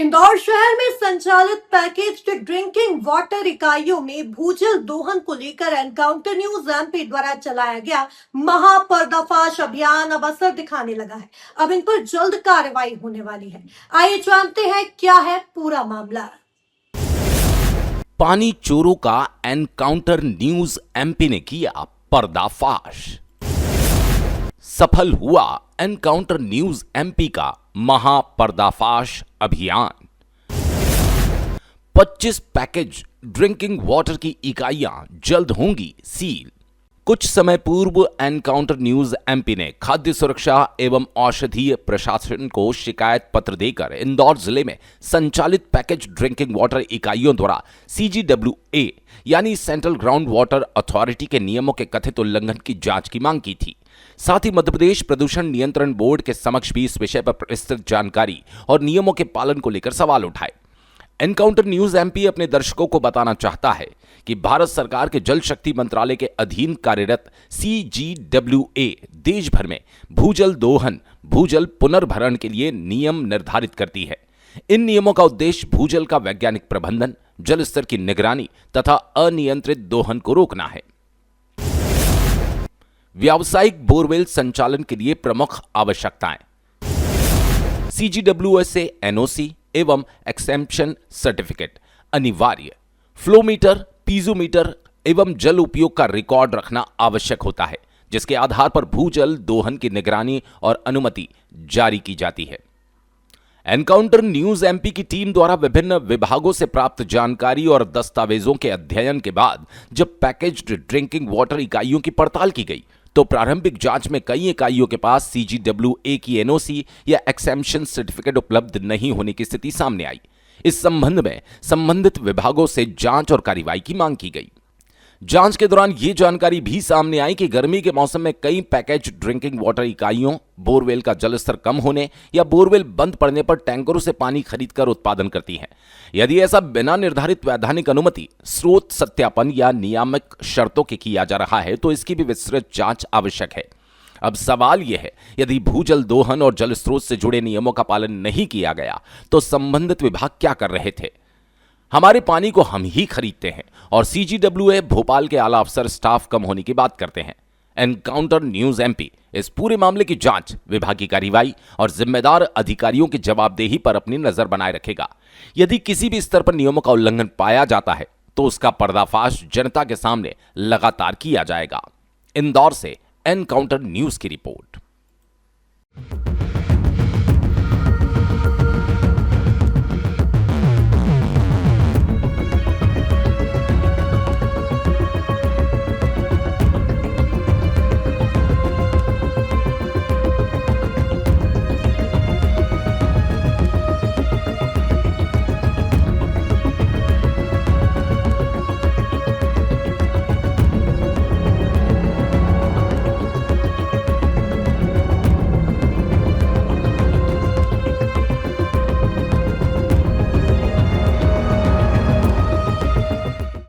इंदौर शहर में संचालित पैकेज्ड ड्रिंकिंग वाटर इकाइयों में भूजल दोहन को लेकर एनकाउंटर न्यूज एमपी द्वारा चलाया गया महापर्दाफाश अभियान अब असर दिखाने लगा है। अब इन पर जल्द कार्रवाई होने वाली है। आइए जानते हैं क्या है पूरा मामला। पानी चोरों का एनकाउंटर न्यूज एमपी ने किया पर्दाफाश। सफल हुआ एनकाउंटर न्यूज एमपी का महापर्दाफाश अभियान। 25 पैकेज ड्रिंकिंग वाटर की इकाइयां जल्द होंगी सील। कुछ समय पूर्व एनकाउंटर न्यूज एमपी ने खाद्य सुरक्षा एवं औषधीय प्रशासन को शिकायत पत्र देकर इंदौर जिले में संचालित पैकेज ड्रिंकिंग वाटर इकाइयों द्वारा CGWA यानी सेंट्रल ग्राउंड वाटर अथॉरिटी के नियमों के कथित उल्लंघन की जांच की मांग की थी। साथ ही मध्य प्रदेश प्रदूषण नियंत्रण बोर्ड के समक्ष भी इस विषय पर विस्तृत जानकारी और नियमों के पालन को लेकर सवाल उठाए। एनकाउंटर न्यूज एमपी अपने दर्शकों को बताना चाहता है कि भारत सरकार के जल शक्ति मंत्रालय के अधीन कार्यरत CGWA देश भर में भूजल दोहन, भूजल पुनर्भरण के लिए नियम निर्धारित करती है। इन नियमों का उद्देश्य भूजल का वैज्ञानिक प्रबंधन, जल स्तर की निगरानी तथा अनियंत्रित दोहन को रोकना है। व्यावसायिक बोरवेल संचालन के लिए प्रमुख आवश्यकताएं। CGWA से NOC एवं एक्सेम्पशन सर्टिफिकेट अनिवार्य। फ्लोमीटर, पीजोमीटर एवं जल उपयोग का रिकॉर्ड रखना आवश्यक होता है, जिसके आधार पर भूजल दोहन की निगरानी और अनुमति जारी की जाती है। एनकाउंटर न्यूज एमपी की टीम द्वारा विभिन्न विभागों से प्राप्त जानकारी और दस्तावेजों के अध्ययन के बाद जब पैकेज्ड ड्रिंकिंग वाटर इकाइयों की पड़ताल की गई तो प्रारंभिक जांच में कई इकाइयों के पास CGWA की NOC या एक्सेम्पशन सर्टिफिकेट उपलब्ध नहीं होने की स्थिति सामने आई। इस संबंध में संबंधित विभागों से जांच और कार्रवाई की मांग की गई। जांच के दौरान ये जानकारी भी सामने आई कि गर्मी के मौसम में कई पैकेज ड्रिंकिंग वाटर इकाइयों बोरवेल का जलस्तर कम होने या बोरवेल बंद पड़ने पर टैंकरों से पानी खरीदकर उत्पादन करती हैं। यदि ऐसा बिना निर्धारित वैधानिक अनुमति, स्रोत सत्यापन या नियामक शर्तों के किया जा रहा है तो इसकी भी विस्तृत जांच आवश्यक है। अब सवाल यह है, यदि भूजल दोहन और जल स्रोत से जुड़े नियमों का पालन नहीं किया गया तो संबंधित विभाग क्या कर रहे थे? हमारे पानी को हम ही खरीदते हैं और CGWA भोपाल के आला अफसर स्टाफ कम होने की बात करते हैं। एनकाउंटर न्यूज एमपी इस पूरे मामले की जांच, विभागीय कार्रवाई और जिम्मेदार अधिकारियों की जवाबदेही पर अपनी नजर बनाए रखेगा। यदि किसी भी स्तर पर नियमों का उल्लंघन पाया जाता है तो उसका पर्दाफाश जनता के सामने लगातार किया जाएगा। इंदौर से एनकाउंटर न्यूज की रिपोर्ट।